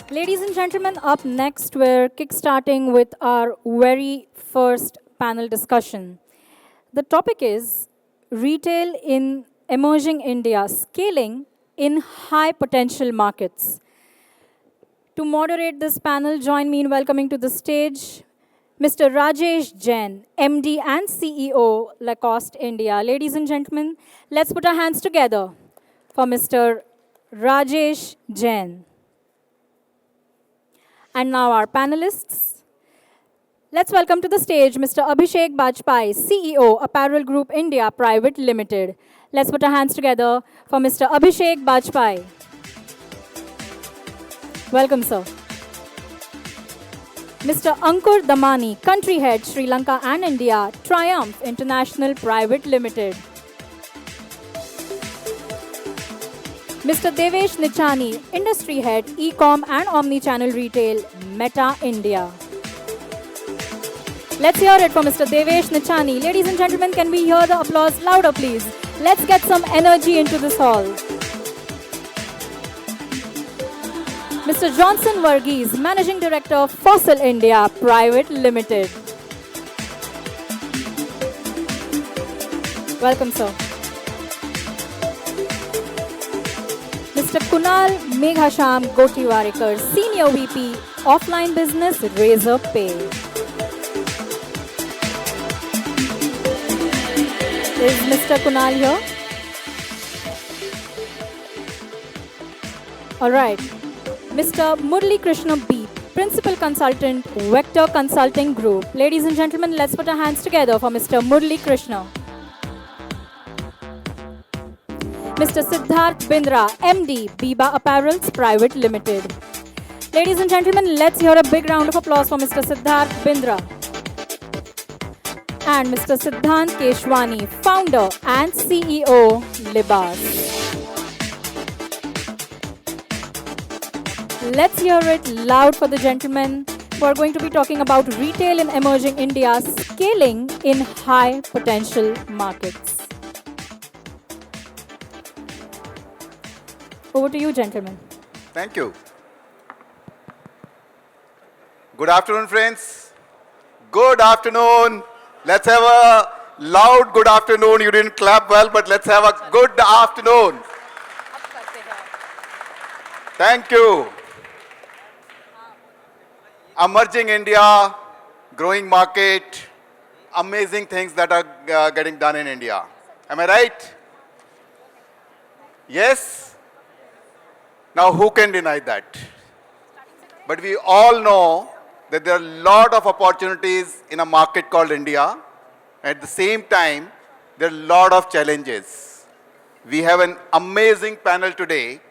Ladies and gentlemen, up next, we're kickstarting with our very first panel discussion. The topic is Retail in Emerging India, Scaling in High Potential Markets. To moderate this panel, join me in welcoming to the stage Mr. Rajesh Jain, MD and CEO, Lacoste India. Ladies and gentlemen, let's put our hands together for Mr. Rajesh Jain. And now our panelists. Let's welcome to the stage Mr. Abhishek Bajpai, CEO, Apparel Group India Private Limited. Let's put our hands together for Mr. Abhishek Bajpai. Welcome, sir. Mr. Ankur Damani, Country Head, Sri Lanka and India, Triumph International Private Limited. Mr. Devesh Nichani, Industry Head, E-com and Omnichannel Retail, Meta India. Let's hear it for Mr. Devesh Nichani. Ladies and gentlemen, can we hear the applause louder, please? Let's get some energy into this hall. Mr. Johnson Varghese, Managing Director, Fossil India Private Limited. Welcome, sir. Mr. Kunal Meghasham Gotiwarikar, Senior VP, Offline Business, Razorpay. Is Mr. Kunal here? All right. Mr. Murli Krishna B, Principal Consultant, Vector Consulting Group. Ladies and gentlemen, let's put our hands together for Mr. Murli Krishna. Mr. Siddharth Bindra, MD, BIBA Apparels Private Limited. Ladies and gentlemen, let's hear a big round of applause for Mr. Siddharth Bindra. And Mr. Siddhant Keshwani, Founder and CEO, Libas. Let's hear it loud for the gentlemen who are going to be talking about retail in emerging India, scaling in high potential markets. Over to you, gentlemen. Thank you. Good afternoon, friends. Good afternoon. Let's have a loud good afternoon. You didn't clap well, but let's have a good afternoon. Thank you. Emerging India, growing market, amazing things that are getting done in India. Am I right? Yes? Now, who can deny that? But we all know that there are a lot of opportunities in a market called India. At the same time, there are a lot of challenges. We have an amazing panel today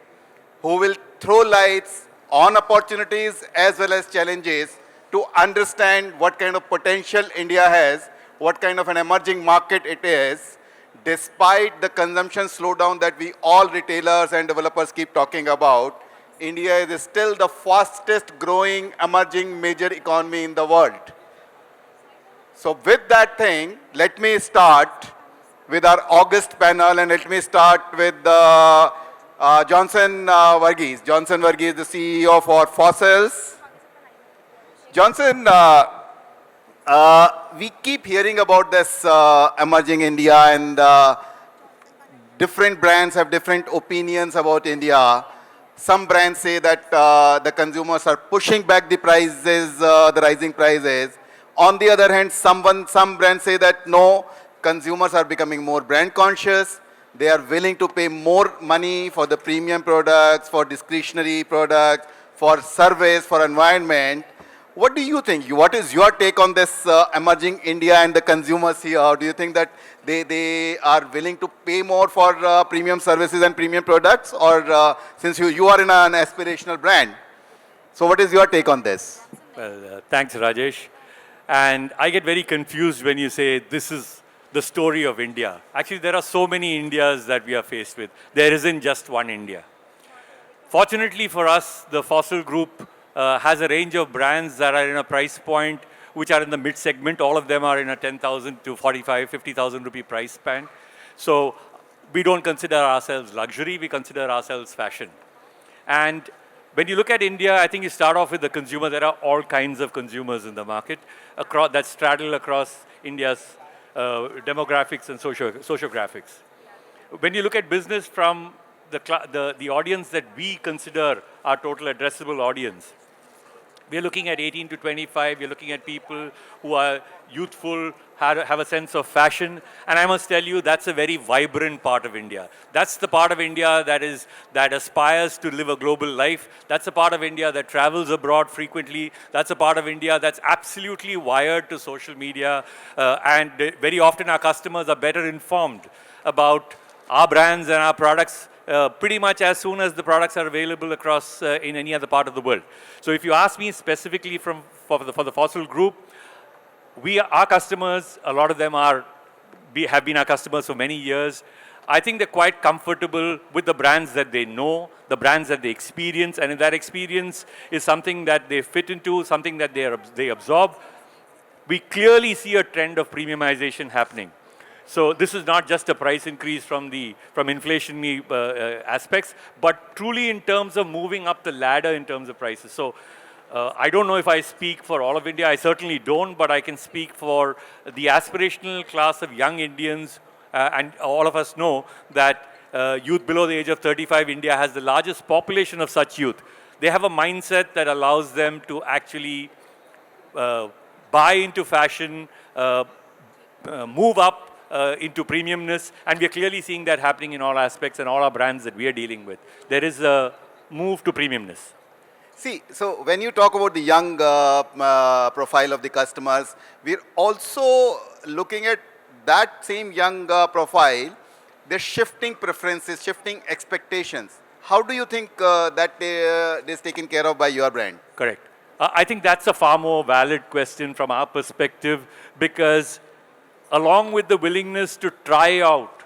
who will throw lights on opportunities as well as challenges to understand what kind of potential India has, what kind of an emerging market it is, despite the consumption slowdown that we all retailers and developers keep talking about. India is still the fastest growing emerging major economy in the world. So with that thing, let me start with our August panel, and let me start with Johnson Varghese. Johnson Varghese, the CEO for Fossils. Johnson, we keep hearing about this emerging India, and different brands have different opinions about India. Some brands say that the consumers are pushing back the prices, the rising prices. On the other hand, some brands say that no, consumers are becoming more brand conscious. They are willing to pay more money for the premium products, for discretionary products, for service, for environment. What do you think? What is your take on this emerging India and the consumers here? Do you think that they are willing to pay more for premium services and premium products? Or since you are in an aspirational brand? So what is your take on this? Well, thanks, Rajesh. And I get very confused when you say this is the story of India. Actually, there are so many Indias that we are faced with. There isn't just one India. Fortunately for us, the Fossil Group has a range of brands that are in a price point which are in the mid-segment. All of them are in a 10,000 to 45, 50,000 rupee price span. So we don't consider ourselves luxury, we consider ourselves fashion. And When you look at India, I think you start off with the consumer. There are all kinds of consumers in the market across, that straddle across India's demographics and sociographics. When you look at business from the audience that we consider our total addressable audience, we're looking at 18 to 25. We're looking at people who are youthful, have a sense of fashion. And I must tell you, that's a very vibrant part of India. That's the part of India that aspires to live a global life. That's a part of India that travels abroad frequently. That's a part of India that's absolutely wired to social media. And very often our customers are better informed about our brands and our products pretty much as soon as the products are available across in any other part of the world. So if you ask me specifically for the Fossil Group, our customers, a lot of them have been our customers for many years. I think they're quite comfortable with the brands that they know, the brands that they experience, and if that experience is something that they fit into, something that they absorb, we clearly see a trend of premiumization happening. So this is not just a price increase from inflationary aspects, but truly in terms of moving up the ladder in terms of prices. So I don't know if I speak for all of India. I certainly don't, but I can speak for the aspirational class of young Indians, and all of us know that youth below the age of 35, India has the largest population of such youth. They have a mindset that allows them to actually buy into fashion, move up into premiumness, and we are clearly seeing that happening in all aspects and all our brands that we are dealing with. There is a move to premiumness. See, so when you talk about the young profile of the customers, we're also looking at that same young profile. They're shifting preferences, shifting expectations. How do you think that is taken care of by your brand? Correct. I think that's a far more valid question from our perspective, because along with the willingness to try out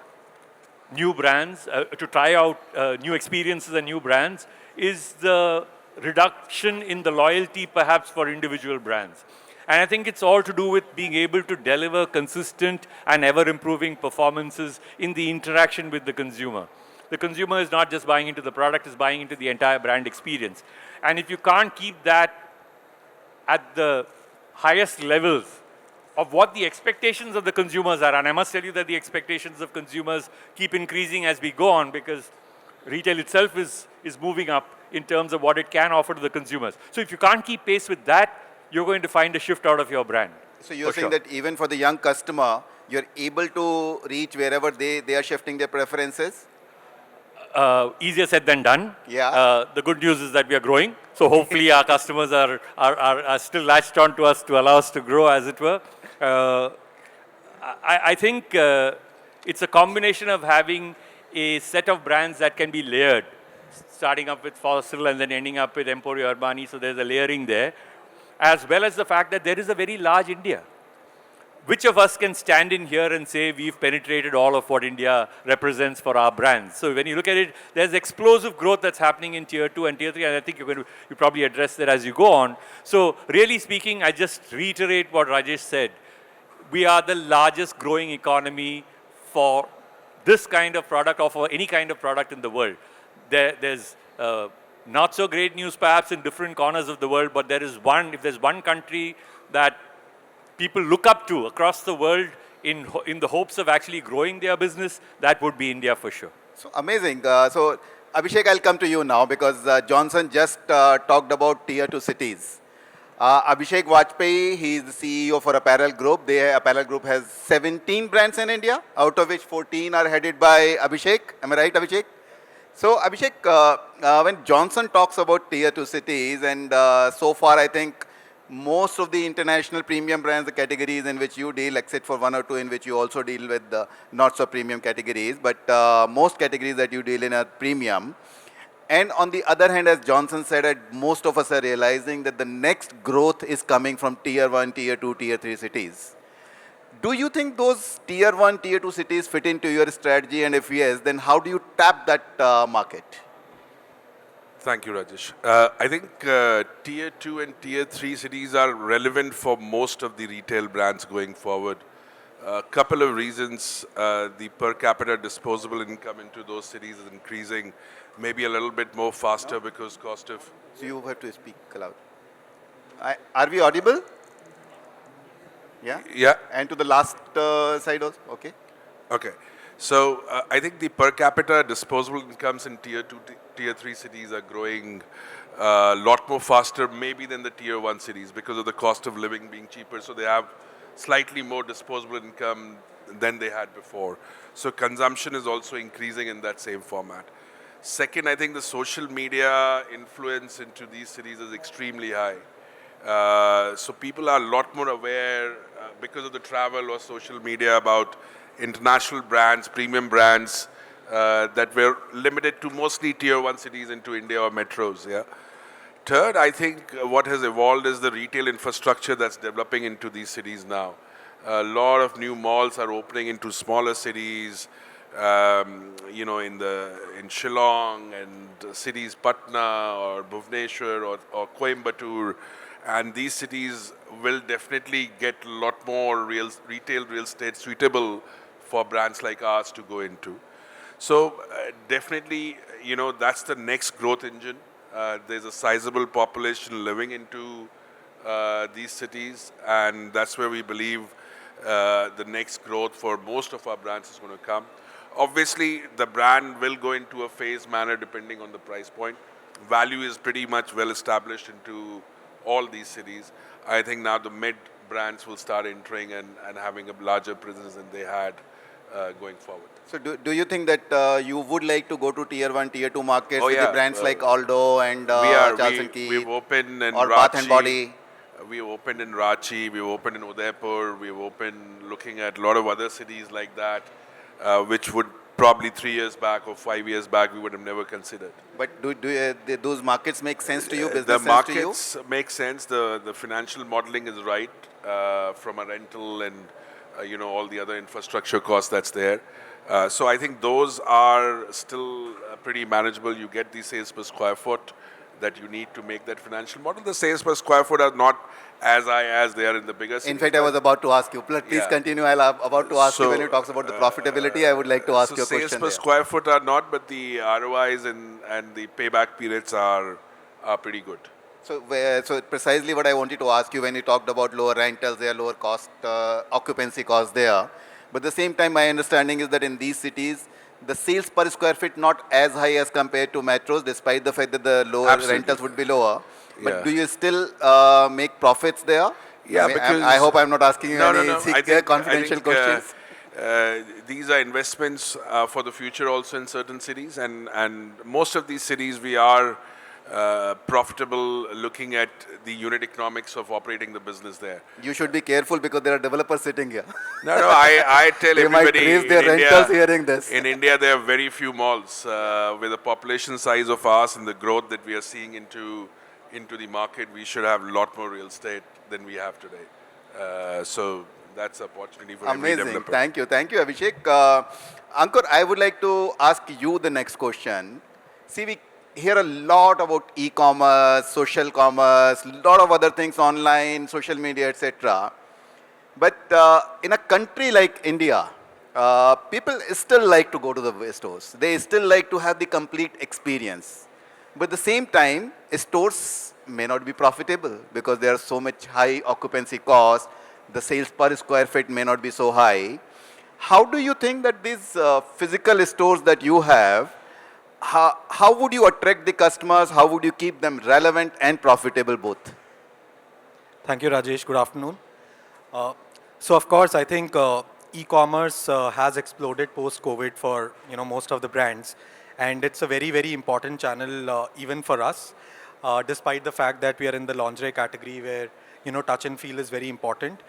new brands, to try out new experiences and new brands, is the reduction in the loyalty perhaps for individual brands. And I think it's all to do with being able to deliver consistent and ever-improving performances in the interaction with the consumer. The consumer is not just buying into the product, is buying into the entire brand experience. And if you can't keep that at the highest levels of what the expectations of the consumers are, and I must tell you that the expectations of consumers keep increasing as we go on, because retail itself is moving up in terms of what it can offer to the consumers. So if you can't keep pace with that, you're going to find a shift out of your brand. So you're saying that even for the young customer, you're able to reach wherever they are shifting their preferences? Easier said than done. Yeah. The good news is that we are growing. So hopefully our customers are still latched on to us to allow us to grow, as it were. I think it's a combination of having a set of brands that can be layered, starting up with Fossil and then ending up with Emporio Armani, so there's a layering there, as well as the fact that there is a very large India. Which of us can stand in here and say we've penetrated all of what India represents for our brands? So when you look at it, there's explosive growth that's happening in Tier 2 and Tier 3, and I think you probably address that as you go on. So really speaking, I just reiterate what Rajesh said. We are the largest growing economy for this kind of product, or for any kind of product in the world. There's not so great news perhaps in different corners of the world, but if there's one country that people look up to across the world in the hopes of actually growing their business, that would be India for sure. So amazing. So Abhishek, I'll come to you now, because Johnson just talked about Tier 2 cities. Abhishek Vajpayee, he's the CEO for Apparel Group. Apparel Group has 17 brands in India, out of which 14 are headed by Abhishek. Am I right, Abhishek? So Abhishek, when Johnson talks about Tier 2 cities, and so far I think most of the international premium brands, the categories in which you deal, except for one or two in which you also deal with the not so premium categories, but most categories that you deal in are premium. And on the other hand, as Johnson said, most of us are realizing that the next growth is coming from Tier 1, Tier 2, Tier 3 cities. Do you think those Tier 1, Tier 2 cities fit into your strategy? And if yes, then how do you tap that market? Thank you, Rajesh. I think Tier 2 and Tier 3 cities are relevant for most of the retail brands going forward. A couple of reasons. The per capita disposable income into those cities is increasing, maybe a little bit more faster because cost of. So you have to speak aloud. Are we audible? Yeah? Yeah. And to the last side also? Okay. Okay. So I think the per capita disposable incomes in tier 2, tier 3 cities are growing a lot more faster maybe than the tier 1 cities because of the cost of living being cheaper. So they have slightly more disposable income than they had before. So consumption is also increasing in that same format. Second, I think the social media influence into these cities is extremely high. So people are a lot more aware because of the travel or social media about international brands, premium brands that were limited to mostly tier 1 cities into India or metros. Yeah. Third, I think what has evolved is the retail infrastructure that's developing into these cities now. A lot of new malls are opening into smaller cities, in Shillong and cities Patna or Bhubaneswar or Coimbatore, and these cities will definitely get a lot more retail real estate suitable for brands like ours to go into. So definitely, that's the next growth engine. There's a sizable population living into these cities, and that's where we believe the next growth for most of our brands is going to come. Obviously, the brand will go into a phased manner depending on the price point. Value is pretty much well established into all these cities. I think now the mid brands will start entering and having a larger presence than they had going forward. So do you think that you would like to go to tier 1, tier 2 markets with the Yeah. brands like Aldo and Charles and Keith We've opened in or Bath and Ranchi. Body? We've opened in Ranchi, we've opened in Udaipur, we've opened looking at a lot of other cities like that, which would probably 3 years back or 5 years back we would have never considered. But those markets make sense to you, The business sense to you? markets make sense, the financial modeling is right from a rental and all the other infrastructure costs that's there. So I think those are still pretty manageable. You get the sales per square foot that you need to make that financial model. The sales per square foot are not as high as they are in the bigger cities. In fact, I was about to ask you. Please Yeah. continue. About to ask you when you talks about the profitability. I would like to ask you a sales question per there. square foot are not, but the ROIs and the payback periods are pretty good. So precisely what I wanted to ask you when you talked about lower rentals, there are lower cost, occupancy costs there. But at the same time, my understanding is that in these cities, the sales per square feet not as high as compared to metros, despite the fact that the lower Absolutely. rentals would be lower. But Yeah. do you still make profits there? Yeah, because I hope I'm not asking you no, any no, no. confidential questions. These are investments for the future also in certain cities, and most of these cities we are profitable looking at the unit economics of operating the business there. You should be careful because there are developers sitting here. No, I tell They might everybody raise their in India, rentals hearing this. in India there are very few malls with the population size of ours and the growth that we are seeing into the market. We should have a lot more real estate than we have today. So that's an opportunity for every Amazing. developer. Thank you, Abhishek. Ankur, I would like to ask you the next question. See, we hear a lot about e-commerce, social commerce, lot of other things online, social media, etc. But in a country like India, people still like to go to the stores. They still like to have the complete experience. But at the same time, stores may not be profitable because there are so much high occupancy cost. The sales per square feet may not be so high. How do you think that these physical stores that you have, how would you attract the customers? How would you keep them relevant and profitable both? Thank you, Rajesh. Good afternoon. So, of course, I think e-commerce has exploded post-COVID for most of the brands, and it's a very, very important channel even for us, despite the fact that we are in the lingerie category where touch and feel is very important.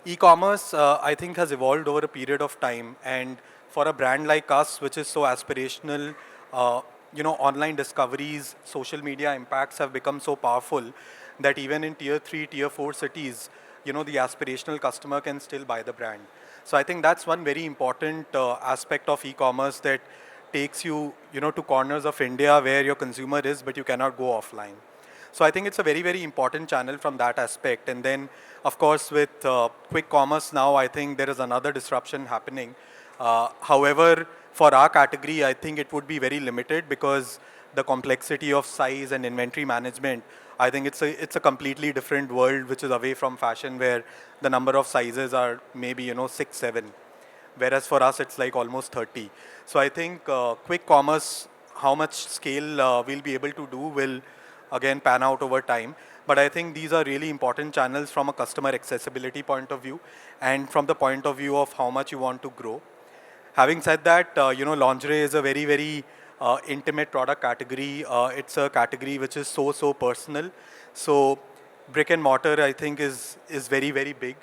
E-commerce, I think, has evolved over a period of time, and for a brand like us, which is so aspirational, online discoveries, social media impacts have become so powerful that even in tier 3, tier 4 cities, the aspirational customer can still buy the brand. So I think that's one very important aspect of e-commerce that takes you, to corners of India where your consumer is, but you cannot go offline. So I think it's a very, very important channel from that aspect. And then, of course, with quick commerce now, I think there is another disruption happening. However, for our category, I think it would be very limited because the complexity of size and inventory management, I think it's a completely different world which is away from fashion, where the number of sizes are maybe 6, 7, whereas for us it's like almost 30. So I think quick commerce, how much scale we'll be able to do will again pan out over time. But I think these are really important channels from a customer accessibility point of view and from the point of view of how much you want to grow. Having said that, lingerie is a very, very intimate product category. It's a category which is so personal. So brick and mortar, I think, is very, very big.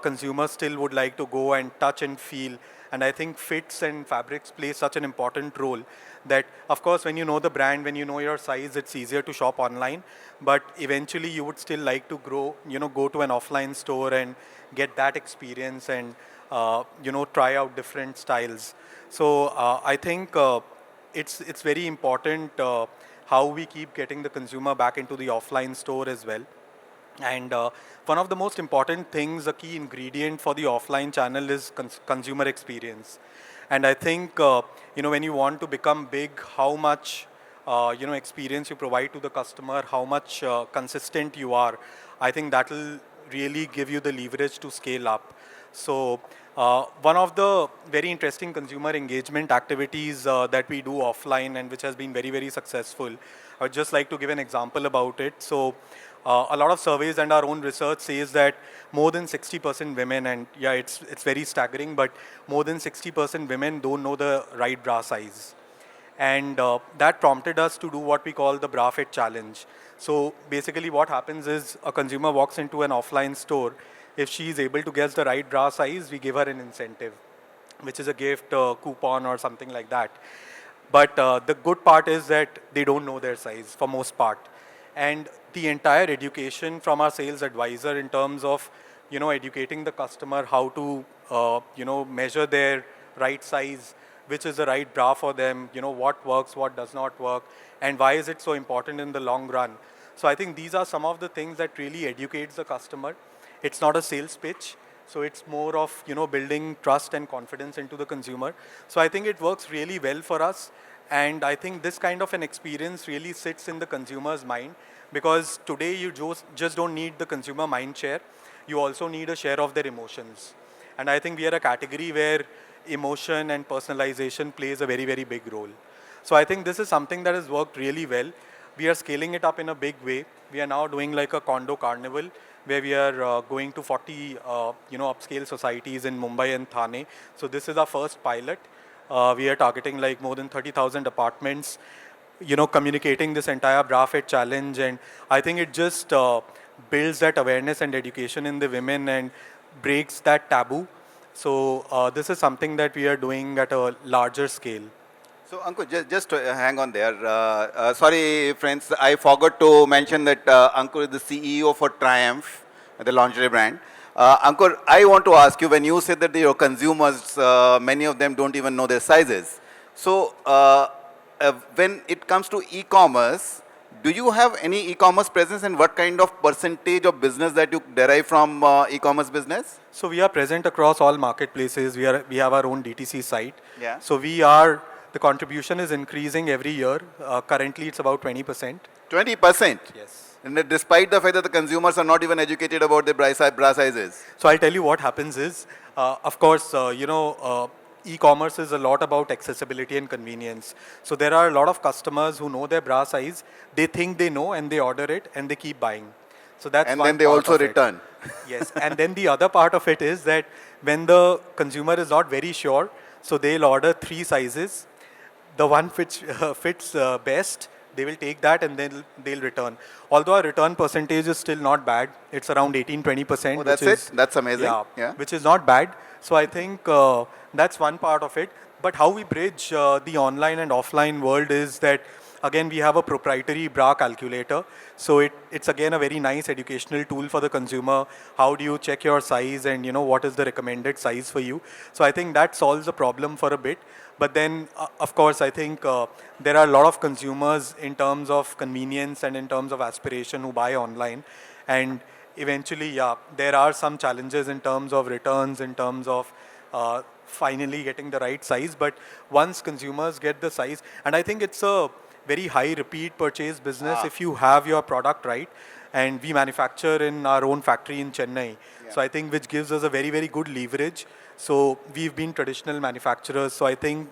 Consumers still would like to go and touch and feel. And I think fits and fabrics play such an important role that, of course, when you know the brand, when you know your size, it's easier to shop online. But eventually, you would still like to go to an offline store and get that experience and try out different styles. So I think it's very important how we keep getting the consumer back into the offline store as well. And one of the most important things, a key ingredient for the offline channel is consumer experience. And I think when you want to become big, how much experience you provide to the customer, how much consistent you are, I think that will really give you the leverage to scale up. So one of the very interesting consumer engagement activities that we do offline and which has been very, very successful, I would just like to give an example about it. So a lot of surveys and our own research says that more than 60% women, and yeah, it's very staggering, but more than 60% women don't know the right bra size. And that prompted us to do what we call the bra fit challenge. So basically what happens is a consumer walks into an offline store. If she is able to guess the right bra size, we give her an incentive, which is a gift, coupon or something like that. But the good part is that they don't know their size for most part. And the entire education from our sales advisor in terms of, educating the customer how to, measure their right size, which is the right bra for them, what works, what does not work, and why is it so important in the long run. So I think these are some of the things that really educates the customer. It's not a sales pitch, so it's more of building trust and confidence into the consumer. So I think it works really well for us, and I think this kind of an experience really sits in the consumer's mind, because today you just don't need the consumer mind share, you also need a share of their emotions. And I think we are a category where emotion and personalization plays a very, very big role. So I think this is something that has worked really well. We are scaling it up in a big way. We are now doing like a condo carnival where we are going to 40 upscale societies in Mumbai and Thane. So this is our first pilot. We are targeting like more than 30,000 apartments, communicating this entire bra fit challenge. And I think it just builds that awareness and education in the women and breaks that taboo. So this is something that we are doing at a larger scale. So, Ankur, just hang on there. Sorry, friends, I forgot to mention that Ankur is the CEO for Triumph, the lingerie brand. Ankur, I want to ask you, when you said that your consumers, many of them don't even know their sizes. So, when it comes to e-commerce, do you have any e-commerce presence, and what kind of percentage of business that you derive from e-commerce business? So we are present across all marketplaces. We have our own DTC site. Yeah. So the contribution is increasing every year. Currently, it's about 20%. 20%? Yes. And despite the fact that the consumers are not even educated about their bra sizes. So I'll tell you what happens is, of course, e-commerce is a lot about accessibility and convenience. So there are a lot of customers who know their bra size. They think they know and they order it and they keep buying. So that's and one then they part also of it. return. Yes, and then the other part of it is that when the consumer is not very sure, so they'll order 3 sizes. The one which fits best, they will take that and then they'll return. Although our return percentage is still not bad. It's around 18-20%. Oh, that's it? That's amazing. Yeah, which is not bad. So I think that's one part of it. But how we bridge the online and offline world is that again, we have a proprietary bra calculator. So it's again a very nice educational tool for the consumer. How do you check your size and what is the recommended size for you? So I think that solves the problem for a bit. But then, of course, I think there are a lot of consumers in terms of convenience and in terms of aspiration who buy online. And eventually, yeah, there are some challenges in terms of returns, in terms of finally getting the right size. But once consumers get the size, and I think it's a very high repeat purchase business if you have your product right. And we manufacture in our own factory in Chennai. So I think which gives us a very, very good leverage. So we've been traditional manufacturers. So I think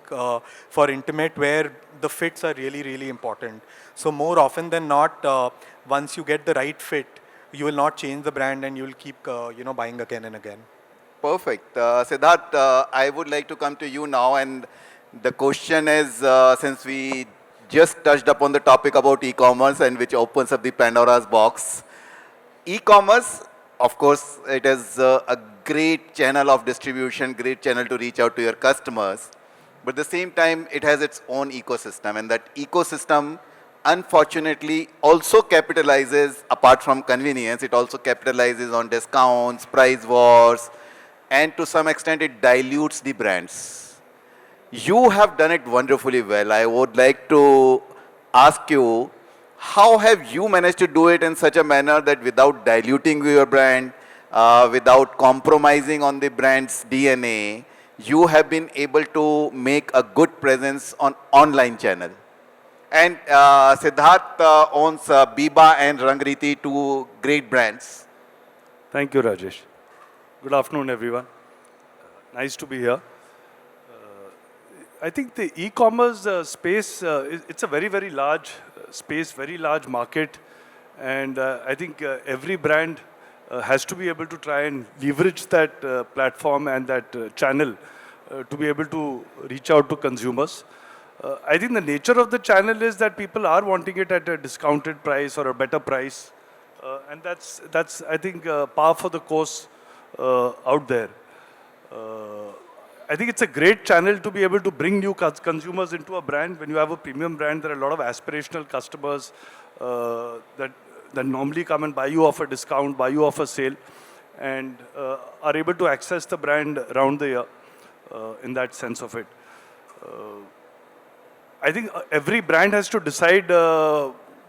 for intimate wear, the fits are really, really important. So more often than not, once you get the right fit, you will not change the brand and you will keep buying again and again. Perfect. Siddharth, I would like to come to you now, and the question is, since we just touched upon the topic about e-commerce and which opens up the Pandora's box. E-commerce, of course, it is a great channel of distribution, great channel to reach out to your customers. But at the same time, it has its own ecosystem, and that ecosystem, unfortunately, also capitalizes, apart from convenience, it also capitalizes on discounts, price wars, and to some extent, it dilutes the brands. You have done it wonderfully well. I would like to ask you, how have you managed to do it in such a manner that without diluting your brand, without compromising on the brand's DNA, you have been able to make a good presence on online channel? And Siddharth owns BIBA and Rangriti, two great brands. Thank you, Rajesh. Good afternoon, everyone. Nice to be here. I think the e-commerce space, it's a very, very large space, very large market. And I think every brand has to be able to try and leverage that platform and that channel to be able to reach out to consumers. I think the nature of the channel is that people are wanting it at a discounted price or a better price. And that's I think, par for the course out there. I think it's a great channel to be able to bring new consumers into a brand. When you have a premium brand, there are a lot of aspirational customers that normally come and buy you off a discount, buy you off a sale, and are able to access the brand around the year in that sense of it. I think every brand has to decide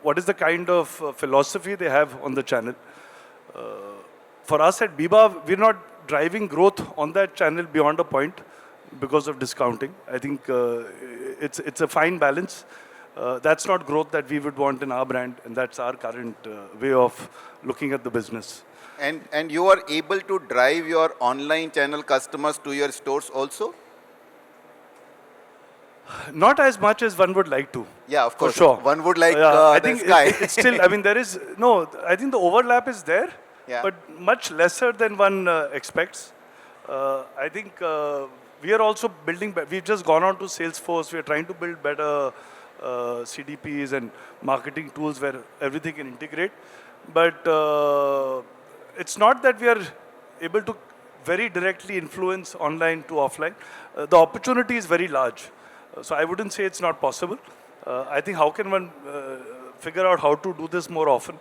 what is the kind of philosophy they have on the channel. For us at BIBA, we're not driving growth on that channel beyond a point because of discounting. I think it's a fine balance. That's not growth that we would want in our brand, and that's our current way of looking at the business. And you are able to drive your online channel customers to your stores also? Not as much as one would like to. Yeah, of course. For sure. One would like I this think guy. it's still, I mean, there is, no, I think the overlap is there, but much lesser than one expects. I think we are also building, we've just gone on to Salesforce. We are trying to build better CDPs and marketing tools where everything can integrate. But it's not that we are able to very directly influence online to offline. The opportunity is very large. So I wouldn't say it's not possible. I think how can one figure out how to do this more often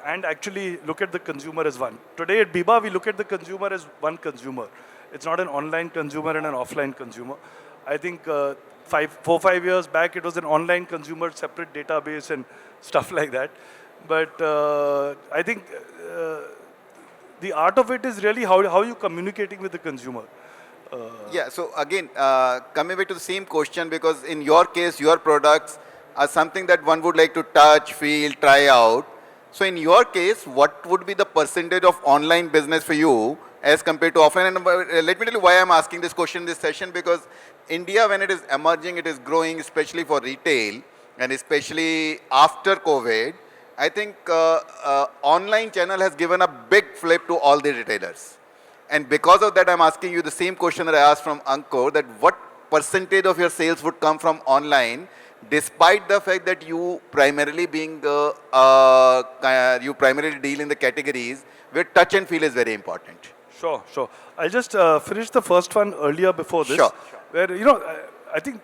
and actually look at the consumer as one. Today at BIBA, we look at the consumer as one consumer. It's not an online consumer and an offline consumer. I think 4 or 5 years back, it was an online consumer, separate database and stuff like that. But I think the art of it is really how are you communicating with the consumer. Yeah, so again, coming back to the same question, because in your case, your products are something that one would like to touch, feel, try out. So in your case, what would be the percentage of online business for you as compared to offline? And let me tell you why I'm asking this question in this session, because India, when it is emerging, it is growing, especially for retail, and especially after COVID. I think online channel has given a big flip to all the retailers. And because of that, I'm asking you the same question that I asked from Ankur, that what percentage of your sales would come from online, despite the fact that you primarily being you primarily deal in the categories where touch and feel is very important. Sure. I'll just finish the first one earlier before this. Sure. Where, I think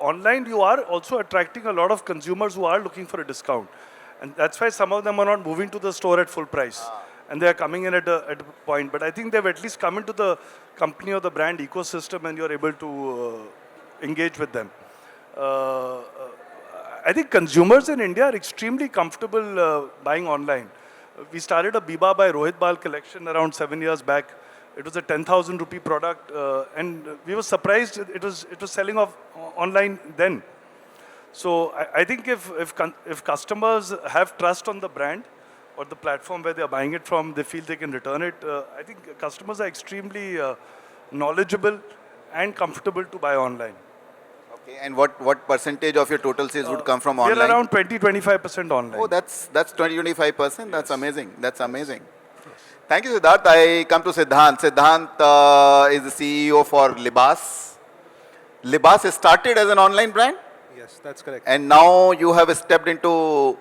online you are also attracting a lot of consumers who are looking for a discount. And that's why some of them are not moving to the store at full price. And they are coming in at a point. But I think they've at least come into the company or the brand ecosystem and you're able to engage with them. I think consumers in India are extremely comfortable buying online. We started a BIBA by Rohit Bal collection around 7 years back. It was a 10,000 rupee product, and we were surprised it was selling off online then. So I think if customers have trust on the brand or the platform where they are buying it from, they feel they can return it. I think customers are extremely knowledgeable and comfortable to buy online. Okay, and what percentage of your total sales would come from online? We're around 20-25% online. Oh, that's 20-25%. That's amazing. That's amazing. Thank you, Siddharth. I come to Siddhant. Siddhant is the CEO for Libas. Libas started as an online brand, Yes, that's correct. and now you have stepped into.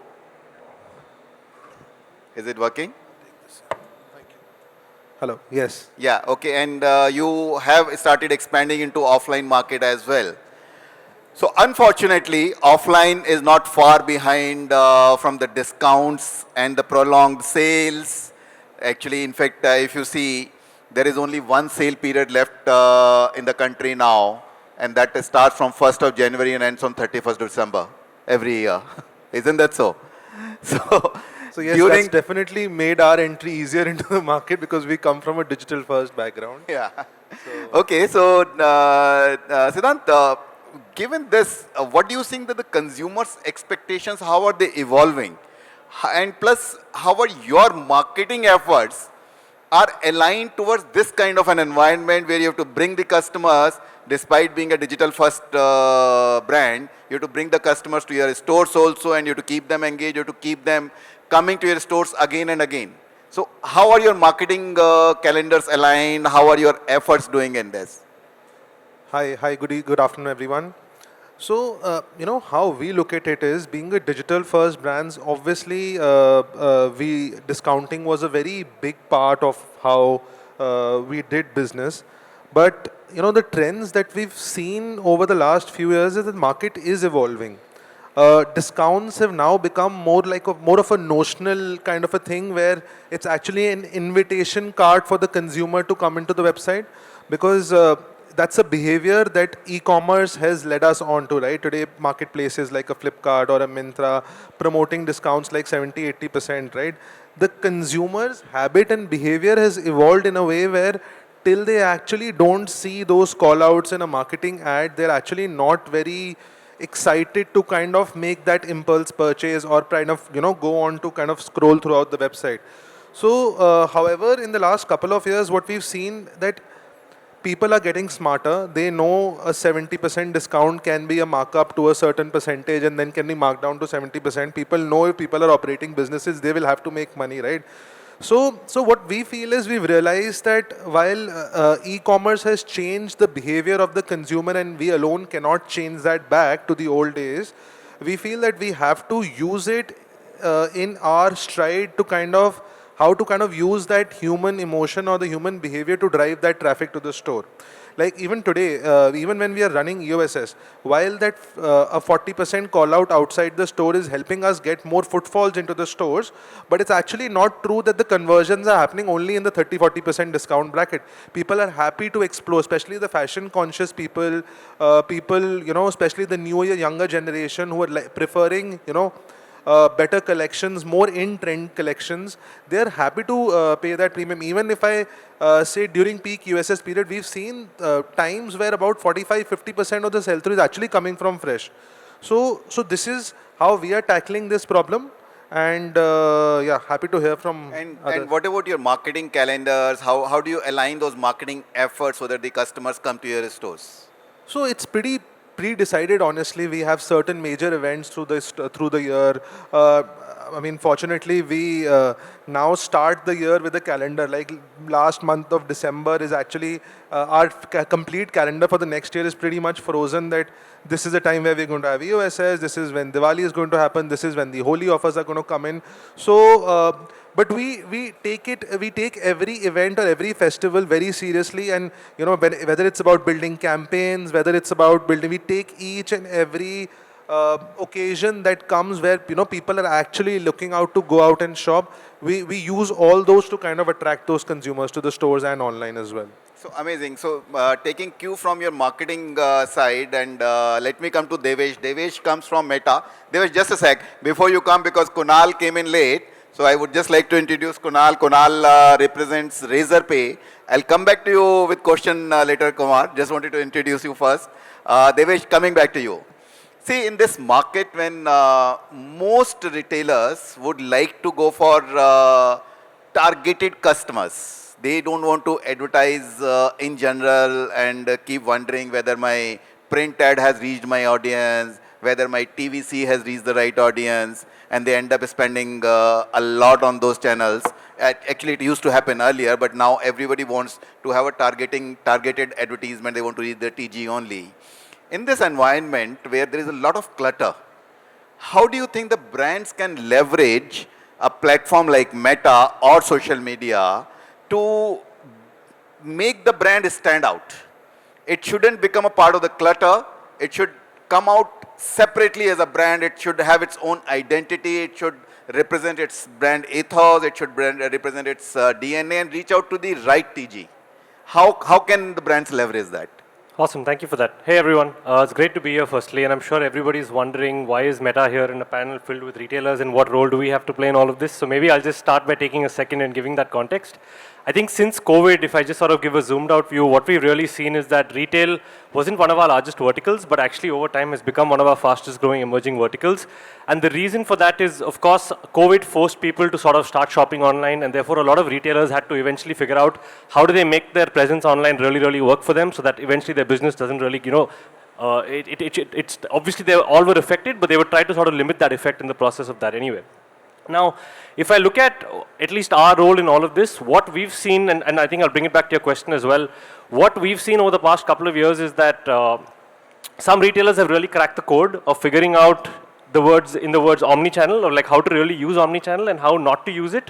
Is it working? Hello. Yes. Yeah. Okay, and you have started expanding into offline market as well. So unfortunately, offline is not far behind from the discounts and the prolonged sales. Actually, in fact, if you see, there is only one sale period left in the country now, and that starts from 1st of January and ends on 31st December every year. Isn't that so? So yes, that's definitely made our entry easier into the market because we come from a digital first background. Yeah. Okay, so Siddhant, given this, what do you think that the consumers' expectations, how are they evolving? And plus, how are your marketing efforts are aligned towards this kind of an environment where you have to bring the customers, despite being a digital first brand, you have to bring the customers to your stores also, and you have to keep them engaged, you have to keep them coming to your stores again and again. So how are your marketing calendars aligned? How are your efforts doing in this? Hi, good afternoon, everyone. So, how we look at it is being a digital first brands, obviously, discounting was a very big part of how we did business. But, the trends that we've seen over the last few years is that the market is evolving. Discounts have now become more of a notional kind of a thing where it's actually an invitation card for the consumer to come into the website, because that's a behavior that e-commerce has led us on to, right? Today, marketplaces like a Flipkart or a Myntra promoting discounts like 70-80%, right? The consumer's habit and behavior has evolved in a way where till they actually don't see those call-outs in a marketing ad, they're actually not very excited to kind of make that impulse purchase or kind of, go on to kind of scroll throughout the website. So, however, in the last couple of years, what we've seen that people are getting smarter. They know a 70% discount can be a markup to a certain percentage and then can be marked down to 70%. People know if people are operating businesses, they will have to make money, right? So what we feel is we've realized that while e-commerce has changed the behavior of the consumer and we alone cannot change that back to the old days, we feel that we have to use it in our stride to kind of how to kind of use that human emotion or the human behavior to drive that traffic to the store. Like even today, even when we are running EOSS, while that a 40% call out outside the store is helping us get more footfalls into the stores, but it's actually not true that the conversions are happening only in the 30-40% discount bracket. People are happy to explore, especially the fashion conscious people, especially the newer, younger generation who are preferring, better collections, more in-trend collections. They are happy to pay that premium. Even if I say during peak USS period, we've seen times where about 45-50% of the sell-through is actually coming from fresh. So this is how we are tackling this problem. And happy to hear from And what about your marketing calendars? How do you align those marketing efforts so that the customers come to your stores? So it's pretty pre-decided, honestly. We have certain major events through the year. I mean, fortunately, we now start the year with a calendar. Like last month of December is actually our complete calendar for the next year is pretty much frozen. That this is the time where we're going to have EOSS. This is when Diwali is going to happen. This is when the Holi offers are going to come in. So, but we take every event or every festival very seriously, and you know, whether it's about building campaigns, whether it's about building, we take each and every occasion that comes where people are actually looking out to go out and shop. We use all those to kind of attract those consumers to the stores and online as well. So amazing. So taking cue from your marketing side, and let me come to Devesh. Devesh comes from Meta. Devesh, just a sec before you come, because Kunal came in late. So I would just like to introduce Kunal. Kunal represents Razorpay. I'll come back to you with question later, Kumar. Just wanted to introduce you first. Devesh, coming back to you. See, in this market, when most retailers would like to go for targeted customers, they don't want to advertise in general and keep wondering whether my print ad has reached my audience, whether my TVC has reached the right audience, and they end up spending a lot on those channels. Actually, it used to happen earlier, but now everybody wants to have a targeted advertisement. They want to reach the TG only. In this environment where there is a lot of clutter, how do you think the brands can leverage a platform like Meta or social media to make the brand stand out? It shouldn't become a part of the clutter. It should come out separately as a brand. It should have its own identity. It should represent its brand ethos. It should represent its DNA and reach out to the right TG. How can the brands leverage that? Awesome, thank you for that. Hey everyone, it's great to be here firstly, and I'm sure everybody's wondering why is Meta here in a panel filled with retailers and what role do we have to play in all of this. So maybe I'll just start by taking a second and giving that context. I think since COVID, if I just sort of give a zoomed out view, what we've really seen is that retail wasn't one of our largest verticals, but actually over time has become one of our fastest growing emerging verticals. And the reason for that is, of course, COVID forced people to sort of start shopping online, and therefore a lot of retailers had to eventually figure out how do they make their presence online really, really work for them so that eventually their business doesn't really, it's obviously they all were affected, but they would try to sort of limit that effect in the process of that anyway. Now, if I look at least our role in all of this, what we've seen, and I think I'll bring it back to your question as well, what we've seen over the past couple of years is that some retailers have really cracked the code of figuring out the words omnichannel, or like how to really use omnichannel and how not to use it.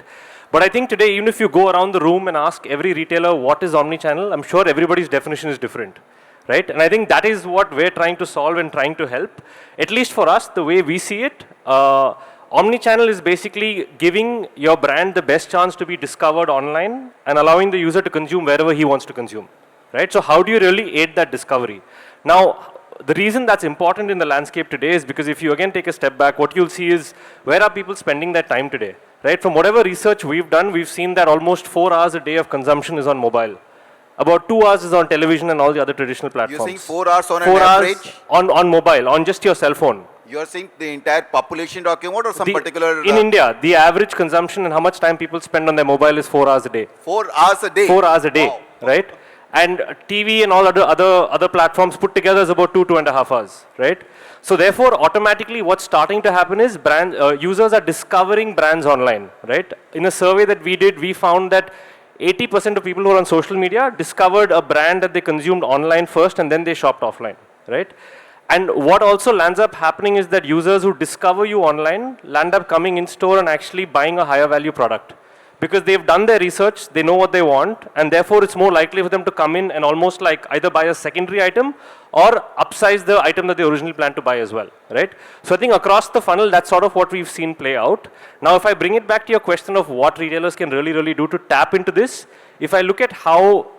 But I think today, even if you go around the room and ask every retailer what is omnichannel, I'm sure everybody's definition is different. Right? And I think that is what we're trying to solve and trying to help. At least for us, the way we see it, Omnichannel is basically giving your brand the best chance to be discovered online and allowing the user to consume wherever he wants to consume, right? So how do you really aid that discovery? Now, the reason that's important in the landscape today is because if you again take a step back, what you'll see is where are people spending their time today, right? From whatever research we've done, we've seen that almost 4 hours a day of consumption is on mobile. About 2 hours is on television and all the other traditional platforms. You're saying 4 hours on an average? On mobile, on just your cell phone. You're saying the entire population talking about, or some particular... In India, the average consumption and how much time people spend on their mobile is 4 hours a day. 4 hours a day? 4 hours a day, wow. Right? And TV and all other platforms put together is about 2.5 hours, right? So therefore, automatically what's starting to happen is users are discovering brands online, right? In a survey that we did, we found that 80% of people who are on social media discovered a brand that they consumed online first and then they shopped offline, right? And what also lands up happening is that users who discover you online land up coming in store and actually buying a higher value product. Because they've done their research, they know what they want, and therefore it's more likely for them to come in and almost like either buy a secondary item or upsize the item that they originally planned to buy as well, right? So I think across the funnel, that's sort of what we've seen play out. Now, if I bring it back to your question of what retailers can really do to tap into this, if I look at how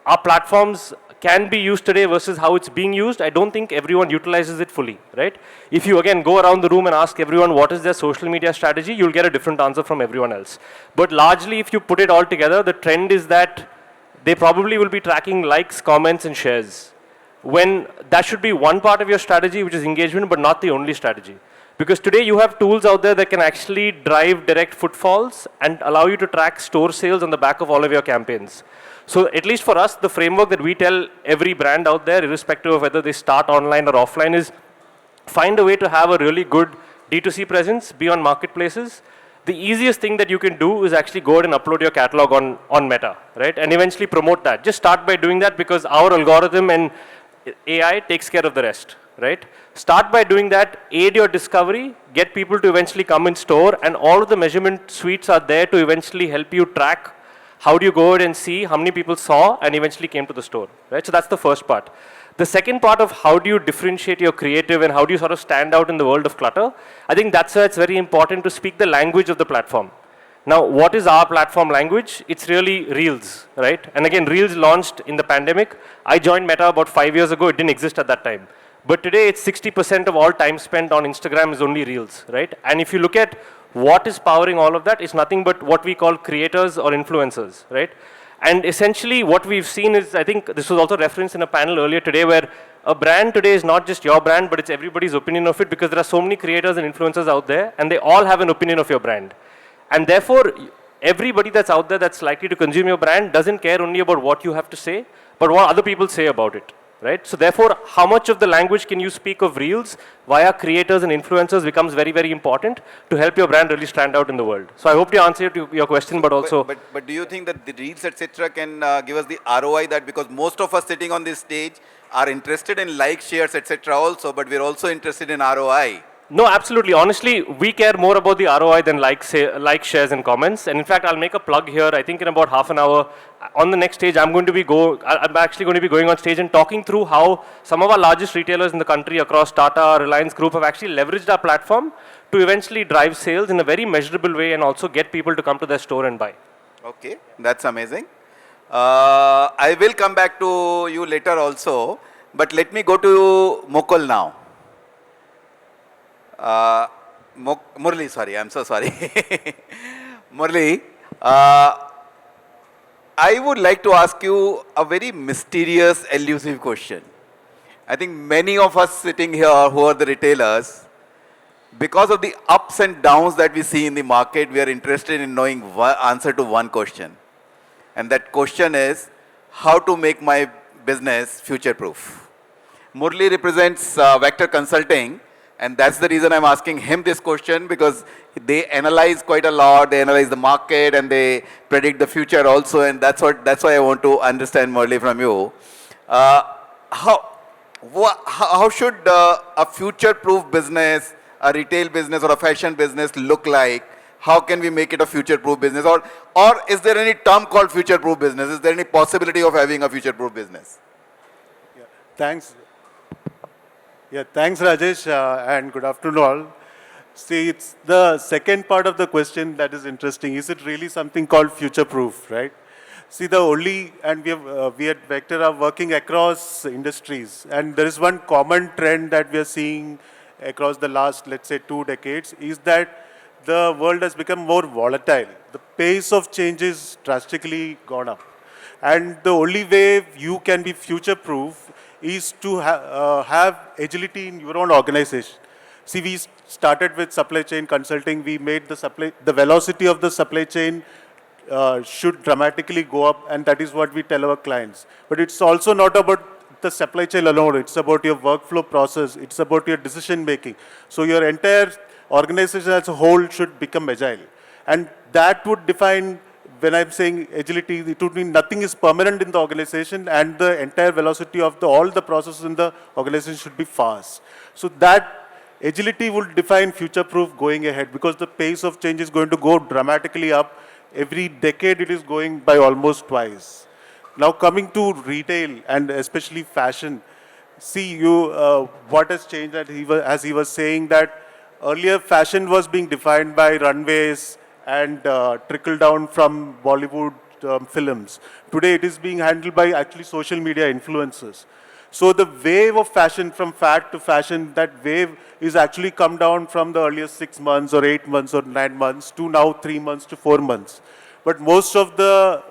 our platforms can be used today versus how it's being used, I don't think everyone utilizes it fully, right? If you again go around the room and ask everyone what is their social media strategy, you'll get a different answer from everyone else. But largely, if you put it all together, the trend is that they probably will be tracking likes, comments, and shares. When that should be one part of your strategy, which is engagement, but not the only strategy. Because today you have tools out there that can actually drive direct footfalls and allow you to track store sales on the back of all of your campaigns. So at least for us, the framework that we tell every brand out there, irrespective of whether they start online or offline, is find a way to have a really good D2C presence, be on marketplaces. The easiest thing that you can do is actually go ahead and upload your catalog on Meta, right? And eventually promote that. Just start by doing that because our algorithm and AI takes care of the rest, right? Start by doing that, aid your discovery, get people to eventually come in store, and all of the measurement suites are there to eventually help you track how do you go ahead and see how many people saw and eventually came to the store, right? So that's the first part. The second part of how do you differentiate your creative and how do you sort of stand out in the world of clutter, I think that's where it's very important to speak the language of the platform. Now, what is our platform language? It's really Reels, right? And again, Reels launched in the pandemic. I joined Meta about 5 years ago. It didn't exist at that time. But today, it's 60% of all time spent on Instagram is only Reels, right? And if you look at what is powering all of that, it's nothing but what we call creators or influencers, right? And essentially what we've seen is, I think this was also referenced in a panel earlier today, where a brand today is not just your brand, but it's everybody's opinion of it, because there are so many creators and influencers out there, and they all have an opinion of your brand. And therefore, everybody that's out there that's likely to consume your brand doesn't care only about what you have to say, but what other people say about it. Right? So therefore, how much of the language can you speak of Reels via creators and influencers becomes very, very important to help your brand really stand out in the world. So I hope to answer your question, but also... But do you think that the Reels, etc. can give us the ROI that, because most of us sitting on this stage are interested in likes, shares, etc. also, but we're also interested in ROI. No, absolutely. Honestly, we care more about the ROI than likes, shares, and comments. And in fact, I'll make a plug here. I think in about half an hour, on the next stage, I'm actually going to be going on stage and talking through how some of our largest retailers in the country across Tata, Reliance Group have actually leveraged our platform to eventually drive sales in a very measurable way and also get people to come to their store and buy. Okay, that's amazing. I will come back to you later also, but let me go to Mukul now. Murli, sorry, I'm so sorry. Murli, I would like to ask you a very mysterious, elusive question. I think many of us sitting here who are the retailers, because of the ups and downs that we see in the market, we are interested in knowing answer to one question. And that question is, how to make my business future-proof? Murli represents Vector Consulting. And that's the reason I'm asking him this question, because they analyze quite a lot. They analyze the market and they predict the future also. And that's why I want to understand, Murli, from you. How should a future-proof business, a retail business or a fashion business look like? How can we make it a future-proof business? Or is there any term called future-proof business? Is there any possibility of having a future-proof business? Yeah, thanks. Yeah, thanks Rajesh, and good afternoon all. See, it's the second part of the question that is interesting. Is it really something called future-proof, right? See, we at Vector are working across industries, and there is one common trend that we are seeing across the last, let's say, 2 decades, is that the world has become more volatile. The pace of change is drastically gone up. And the only way you can be future-proof is to have agility in your own organization. See, we started with supply chain consulting. We made the velocity of the supply chain should dramatically go up, and that is what we tell our clients. But it's also not about the supply chain alone. It's about your workflow process. It's about your decision making. So your entire organization as a whole should become agile. And that would define, when I'm saying agility, it would mean nothing is permanent in the organization, and the entire velocity of all the processes in the organization should be fast. So that agility will define future-proof going ahead, because the pace of change is going to go dramatically up. Every decade it is going by almost twice. Now coming to retail and especially fashion, see what has changed, as he was saying, that earlier fashion was being defined by runways and trickle down from Bollywood films. Today it is being handled by actually social media influencers. So the wave of fashion, from fad to fashion, that wave is actually come down from the earlier 6 months or 8 months or 9 months to now 3 months to 4 months. But most of the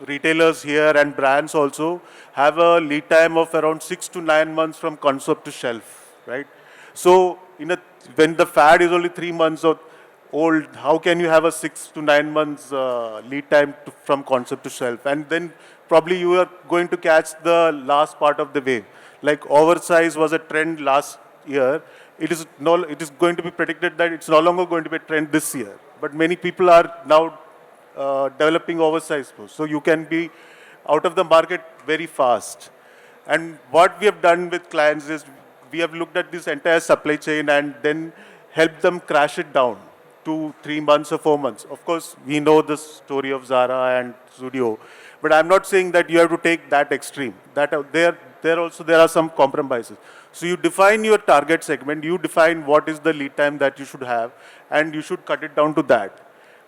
retailers here and brands also have a lead time of around 6 to 9 months from concept to shelf, right? So when the fad is only 3 months old, how can you have a 6 to 9 months lead time from concept to shelf? And then probably you are going to catch the last part of the wave. Like oversize was a trend last year. it is going to be predicted that it's no longer going to be a trend this year. But many people are now developing oversized clothes. So you can be out of the market very fast. And what we have done with clients is we have looked at this entire supply chain and then helped them crash it down to 3 months or 4 months. Of course, we know the story of Zara and Zudio, but I'm not saying that you have to take that extreme. That there are some compromises. So you define your target segment, you define what is the lead time that you should have, and you should cut it down to that.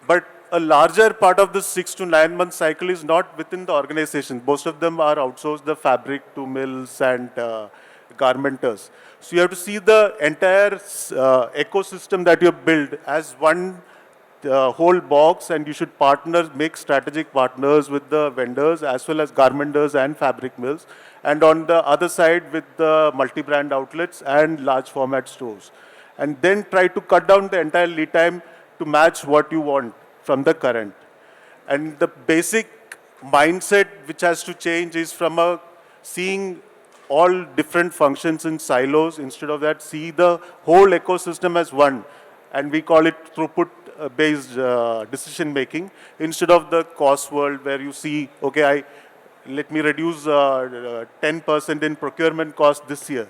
But a larger part of the 6 to 9 month cycle is not within the organization. Most of them are outsourced the fabric to mills and garmenters. So you have to see the entire ecosystem that you have built as one whole box, and you should make strategic partners with the vendors as well as garmenters and fabric mills. And on the other side with the multi-brand outlets and large format stores. And then try to cut down the entire lead time to match what you want from the current. And the basic mindset which has to change is from seeing all different functions in silos. Instead of that, see the whole ecosystem as one. And we call it throughput-based decision making instead of the cost world where you see, okay, let me reduce 10% in procurement cost this year.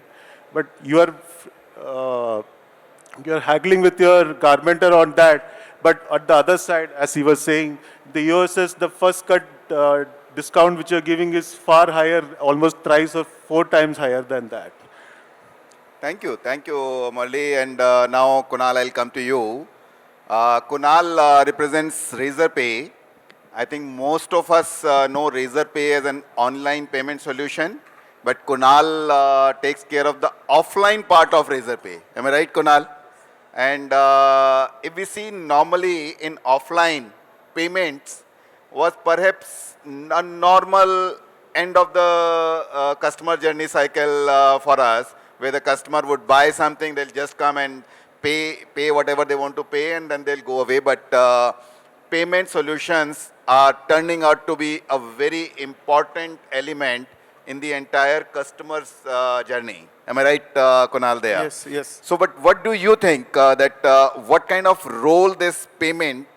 But you're haggling with your garmenter on that. But at the other side, as he was saying, the USS, the first cut discount which you're giving is far higher, almost thrice or 4 times higher than that. Thank you, Murali. And now, Kunal, I'll come to you. Kunal represents Razorpay. I think most of us know Razorpay as an online payment solution, but Kunal takes care of the offline part of Razorpay. Am I right, Kunal? And if we see normally in offline, payments was perhaps a normal end of the customer journey cycle for us, where the customer would buy something, they'll just come and pay whatever they want to pay, and then they'll go away. But payment solutions are turning out to be a very important element in the entire customer's journey. Am I right, Kunal, there? Yes, yes. So, but what do you think what kind of role this payment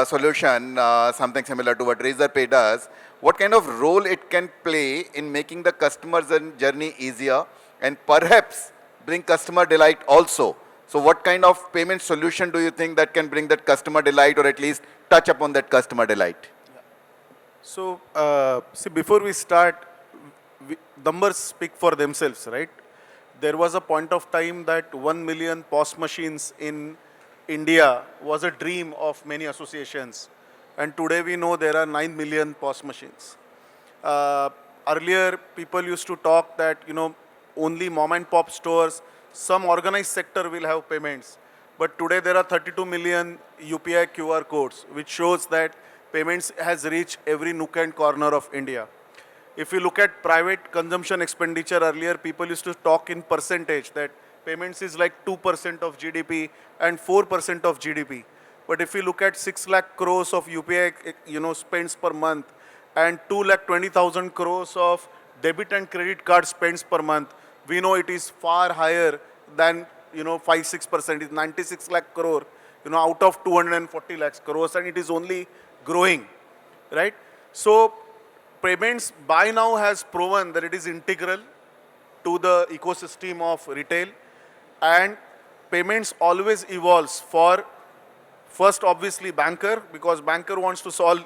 solution, something similar to what Razorpay does, what kind of role it can play in making the customer's journey easier and perhaps bring customer delight also? So what kind of payment solution do you think that can bring that customer delight, or at least touch upon that customer delight? Yeah. So, see, before we start, numbers speak for themselves, right? There was a point of time that 1 million POS machines in India was a dream of many associations. And today we know there are 9 million POS machines. Earlier, people used to talk that, only mom and pop stores, some organized sector will have payments. But today there are 32 million UPI QR codes, which shows that payments has reached every nook and corner of India. If you look at private consumption expenditure, earlier people used to talk in percentage that payments is like 2% of GDP and 4% of GDP. But if you look at 6 lakh crores of UPI, spends per month and 2,20,000 crores of debit and credit card spends per month, we know it is far higher than 5-6%. It's 96 lakh crore, out of 240 lakhs crores, and it is only growing, right? So payments by now has proven that it is integral to the ecosystem of retail, and payments always evolves for first obviously banker, because banker wants to solve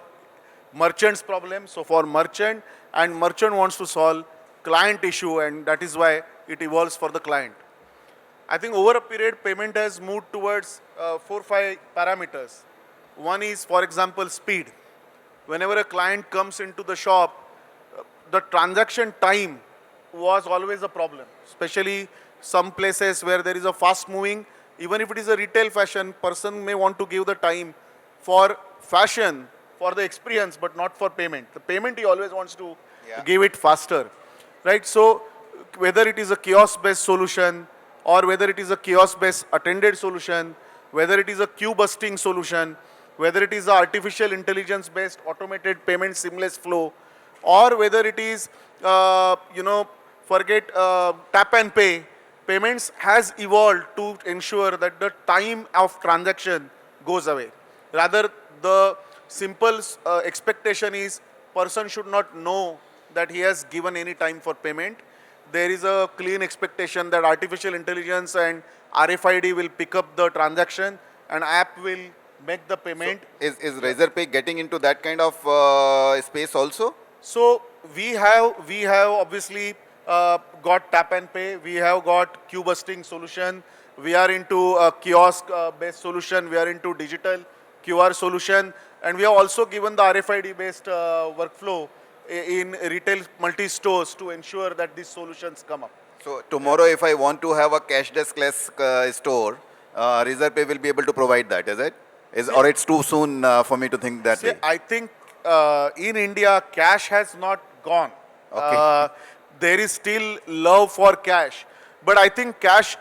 merchant's problem. So for merchant, and merchant wants to solve client issue, and that is why it evolves for the client. I think over a period, payment has moved towards 4-5 parameters. One is, for example, speed. Whenever a client comes into the shop, the transaction time was always a problem, especially some places where there is a fast moving, even if it is a retail fashion, person may want to give the time for fashion, for the experience, but not for payment. The payment he always wants to give it faster, right? So whether it is a kiosk-based solution, or whether it is a kiosk-based attended solution, whether it is a queue busting solution, whether it is a artificial intelligence-based automated payment seamless flow, or whether it is, forget tap and pay, payments has evolved to ensure that the time of transaction goes away. Rather, the simple expectation is person should not know that he has given any time for payment. There is a clean expectation that artificial intelligence and RFID will pick up the transaction and app will make the payment. So is Razorpay getting into that kind of space also? So we have obviously got tap and pay. We have got queue busting solution. We are into a kiosk based solution. We are into digital QR solution, and we have also given the RFID based workflow in retail multi-stores to ensure that these solutions come up. So tomorrow if I want to have a cashless store, Razorpay will be able to provide that, is it? Or it's too soon for me to think that way? I think in India, cash has not gone. Okay. There is still love for cash. But I think cash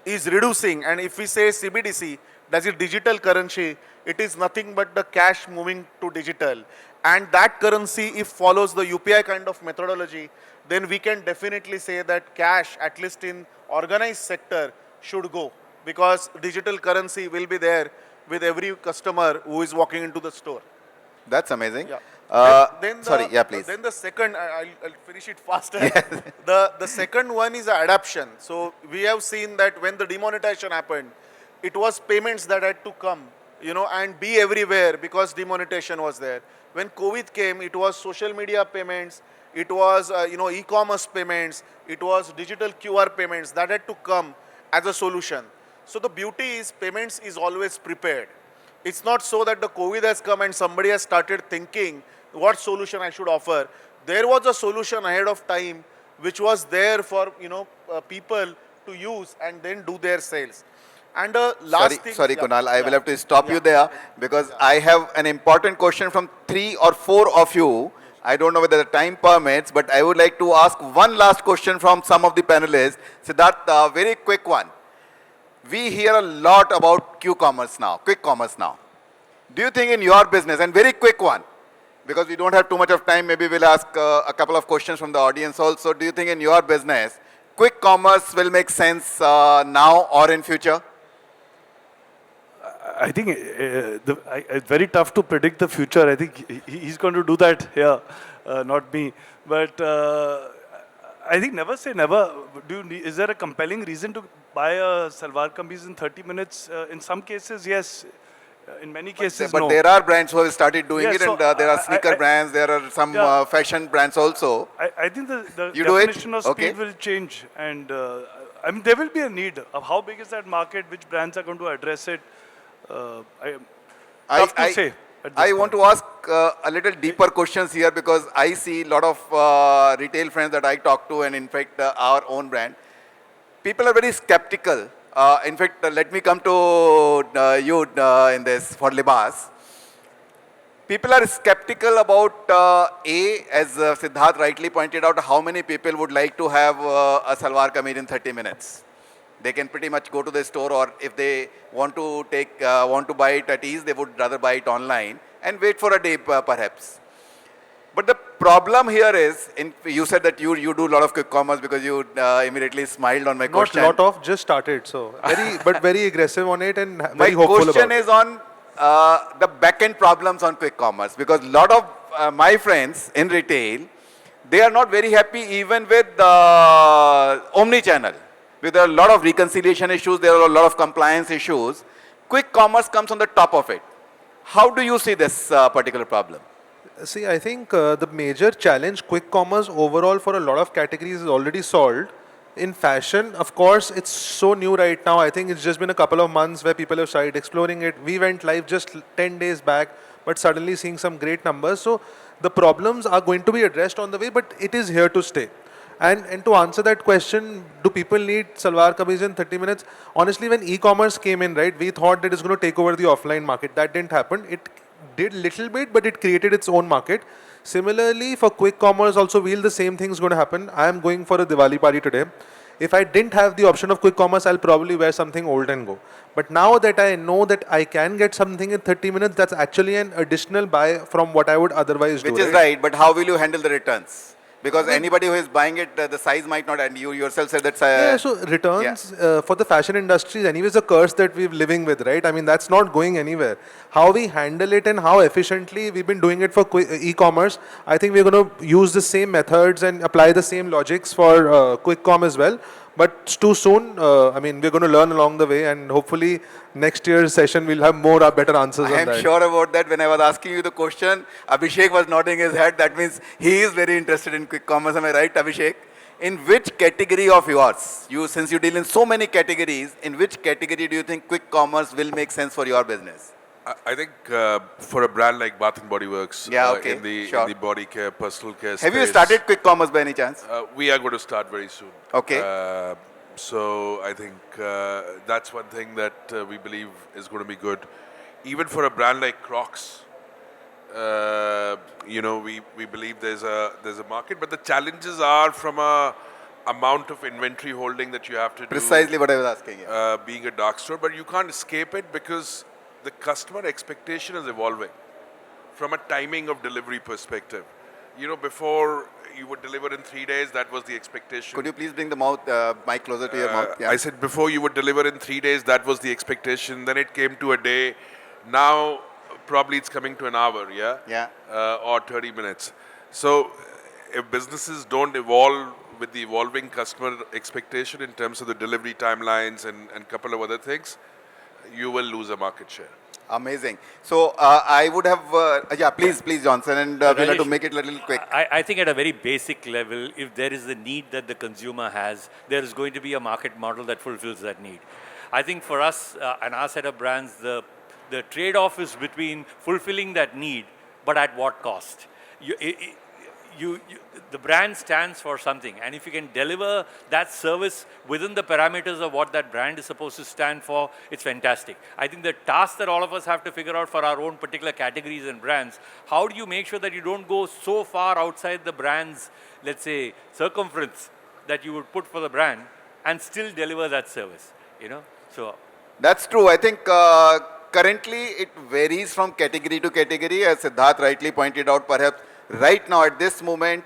is reducing. And if we say CBDC, that is digital currency, it is nothing but the cash moving to digital. And that currency, if follows the UPI kind of methodology, then we can definitely say that cash, at least in organized sector, should go. Because digital currency will be there with every customer who is walking into the store. That's amazing. Yeah. Please. Then the second, I'll finish it faster. The second one is adoption. So we have seen that when the demonetization happened, it was payments that had to come, and be everywhere because demonetization was there. When COVID came, it was social media payments, it was e-commerce payments, it was digital QR payments that had to come as a solution. So the beauty is payments is always prepared. It's not so that the COVID has come and somebody has started thinking what solution I should offer. There was a solution ahead of time which was there for people to use and then do their sales. And last thing. Sorry, Kunal, I will have to stop you there because I have an important question from 3 or 4 of you. I don't know whether the time permits, but I would like to ask one last question from some of the panelists. Siddharth, very quick one. We hear a lot about Q-commerce now, quick commerce now. Do you think in your business, and very quick one, because we don't have too much of time, maybe we'll ask a couple of questions from the audience also. Do you think in your business, quick commerce will make sense now or in future? I think it's very tough to predict the future. I think he's going to do that here, not me. But I think never say never. Is there a compelling reason to buy a salwar kameez in 30 minutes? In some cases, yes. In many cases, no. But there are brands who have started doing it, and there are sneaker brands, there are some fashion brands also. I think the definition of speed will change. And I mean, there will be a need. Of how big is that market? Which brands are going to address it? Tough to say. I want to ask a little deeper questions here because I see a lot of retail friends that I talk to, and in fact our own brand. People are very skeptical. In fact, let me come to you in this for Libas. People are skeptical about as Siddharth rightly pointed out, how many people would like to have a salwar kameez in 30 minutes. They can pretty much go to the store, or if they want to buy it at ease, they would rather buy it online and wait for a day perhaps. But the problem here is, you said that you do a lot of quick commerce because you immediately smiled on my question. Not lot of, just started. So very aggressive on it and my very hopeful about it. My question is on the back-end problems on quick commerce, because a lot of my friends in retail, they are not very happy even with omnichannel. With a lot of reconciliation issues, there are a lot of compliance issues. Quick commerce comes on the top of it. How do you see this particular problem? See, I think the major challenge, quick commerce overall for a lot of categories is already solved. In fashion, of course, it's so new right now. I think it's just been a couple of months where people have started exploring it. We went live just 10 days back, but suddenly seeing some great numbers. So the problems are going to be addressed on the way, but it is here to stay. And to answer that question, do people need salwar kameez in 30 minutes? Honestly, when e-commerce came in, right, we thought that it's going to take over the offline market. That didn't happen. It did little bit, but it created its own market. Similarly, for quick commerce also, the same thing is going to happen. I am going for a Diwali party today. If I didn't have the option of quick commerce, I'll probably wear something old and go. But now that I know that I can get something in 30 minutes, that's actually an additional buy from what I would otherwise do. Which is right, but how will you handle the returns? Because anybody who is buying it, the size might not, and you yourself said that. Yeah, so returns for the fashion industry is anyways a curse that we're living with, right? I mean, that's not going anywhere. How we handle it and how efficiently we've been doing it for e-commerce, I think we're going to use the same methods and apply the same logics for quick com as well. But it's too soon. I mean, we're going to learn along the way, and hopefully next year's session we'll have more better answers on that. I am sure about that. When I was asking you the question, Abhishek was nodding his head. That means he is very interested in quick commerce. Am I right, Abhishek? In which category of yours, since you deal in so many categories, in which category do you think quick commerce will make sense for your business? I think for a brand like Bath and Body Works, in the body care, personal care space. Have you started quick commerce by any chance? We are going to start very soon. Okay. So I think that's one thing that we believe is going to be good. Even for a brand like Crocs, we believe there's a market, but the challenges are from a amount of inventory holding that you have to do. Precisely what I was asking. Being a dark store, but you can't escape it because the customer expectation is evolving from a timing of delivery perspective. Before you would deliver in 3 days, that was the expectation. Could you please bring the mic closer to your mouth? I said before you would deliver in 3 days, that was the expectation. Then it came to a day. Now probably it's coming to an hour, or 30 minutes. So if businesses don't evolve with the evolving customer expectation in terms of the delivery timelines and a couple of other things, you will lose a market share. Amazing. So I would have, please Johnson, and we'll have to make it a little quick. I think at a very basic level, if there is a need that the consumer has, there is going to be a market model that fulfills that need. I think for us and our set of brands, the trade-off is between fulfilling that need, but at what cost? The brand stands for something, and if you can deliver that service within the parameters of what that brand is supposed to stand for, it's fantastic. I think the task that all of us have to figure out for our own particular categories and brands, how do you make sure that you don't go so far outside the brand's, let's say, circumference that you would put for the brand and still deliver that service, So that's true. I think currently it varies from category to category, as Siddharth rightly pointed out. Perhaps right now at this moment,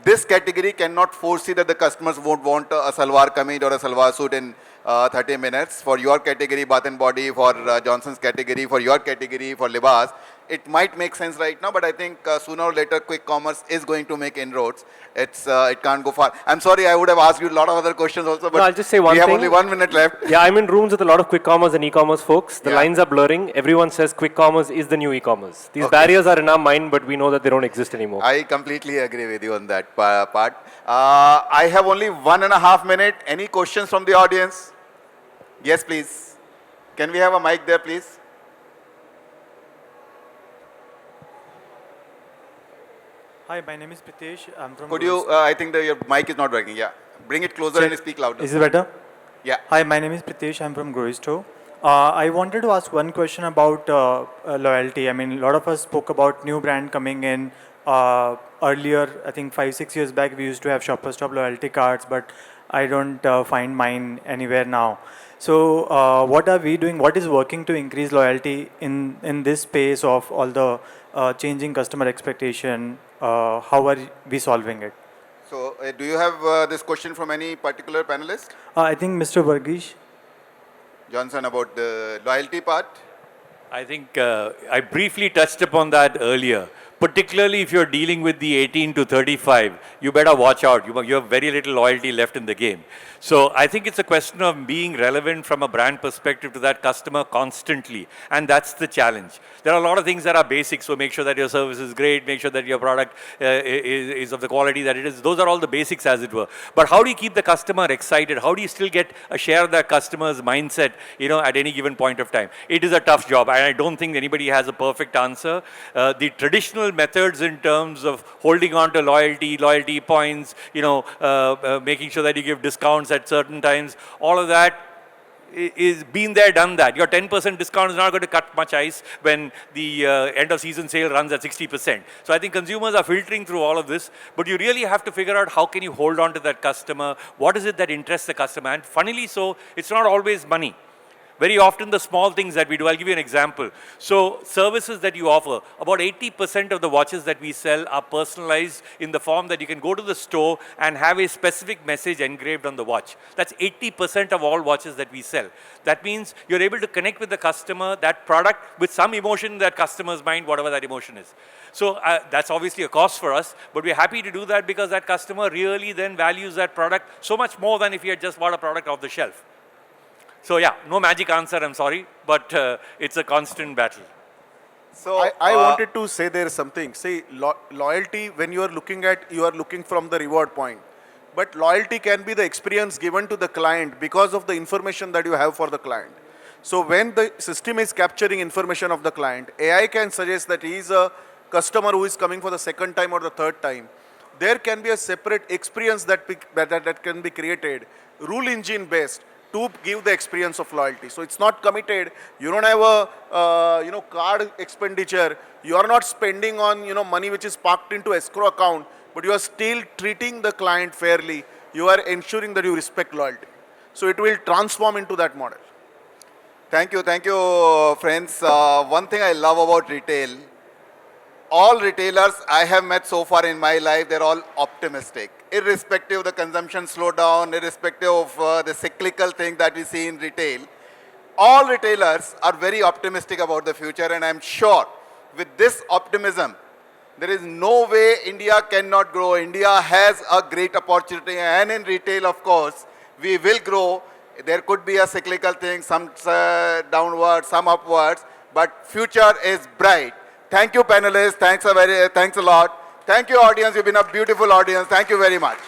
this category cannot foresee that the customers won't want a salwar kameez or a salwar suit in 30 minutes. For your category, Bath and Body, for Johnson's category, for your category, for Libas, it might make sense right now, but I think sooner or later quick commerce is going to make inroads. It can't go far. I'm sorry, I would have asked you a lot of other questions also, but I'll just say one we thing. have only 1 minute left. Yeah, I'm in rooms with a lot of quick commerce and e-commerce folks. The lines are blurring. Everyone says quick commerce is the new e-commerce. These barriers are in our mind, but we know that they don't exist anymore. I completely agree with you on that part. I have only 1.5 minutes. Any questions from the audience? Yes, please. Can we have a mic there, please? Hi, my name is Pritesh. I'm from. Could you, I think that your mic is not working. Yeah. Bring it closer and speak louder. Is it better? Yeah. Hi, my name is Pritesh. I'm from Groisto. I wanted to ask one question about loyalty. I mean, a lot of us spoke about new brand coming in. Earlier, I think 5-6 years back, we used to have Shopper Stop loyalty cards, but I don't find mine anywhere now. So what are we doing? What is working to increase loyalty in this space of all the changing customer expectation? How are we solving it? So do you have this question from any particular panelist? I think Mr. Varghese. Johnson, about the loyalty part? I think I briefly touched upon that earlier. Particularly if you're dealing with the 18 to 35, you better watch out. You have very little loyalty left in the game. So I think it's a question of being relevant from a brand perspective to that customer constantly. And that's the challenge. There are a lot of things that are basic. So make sure that your service is great. Make sure that your product is of the quality that it is. Those are all the basics, as it were. But how do you keep the customer excited? How do you still get a share of that customer's mindset, at any given point of time? It is a tough job. And I don't think anybody has a perfect answer. The traditional methods in terms of holding on to loyalty points, making sure that you give discounts at certain times, all of that is been there, done that. Your 10% discount is not going to cut much ice when the end of season sale runs at 60%. So I think consumers are filtering through all of this, but you really have to figure out how can you hold on to that customer, what is it that interests the customer, and funnily so, it's not always money. Very often the small things that we do, I'll give you an example. So services that you offer, about 80% of the watches that we sell are personalized in the form that you can go to the store and have a specific message engraved on the watch. That's 80% of all watches that we sell. That means you're able to connect with the customer, that product, with some emotion in that customer's mind, whatever that emotion is. So that's obviously a cost for us, but we're happy to do that because that customer really then values that product so much more than if he had just bought a product off the shelf. So yeah, no magic answer, I'm sorry, but it's a constant battle. So I wanted to say there is something. See, loyalty, when you are looking from the reward point. But loyalty can be the experience given to the client because of the information that you have for the client. So when the system is capturing information of the client, AI can suggest that he is a customer who is coming for the second time or the third time. There can be a separate experience that can be created, rule engine based, to give the experience of loyalty. So it's not committed. You don't have a card expenditure. You are not spending on money which is parked into escrow account, but you are still treating the client fairly. You are ensuring that you respect loyalty. So it will transform into that model. Thank you, friends. One thing I love about retail, all retailers I have met so far in my life, they're all optimistic. Irrespective of the consumption slowdown, irrespective of the cyclical thing that we see in retail, all retailers are very optimistic about the future, and I'm sure with this optimism, there is no way India cannot grow. India has a great opportunity, and in retail, of course, we will grow. There could be a cyclical thing, some downwards, some upwards, but future is bright. Thank you, panelists. Thanks a lot. Thank you, audience. You've been a beautiful audience. Thank you very much.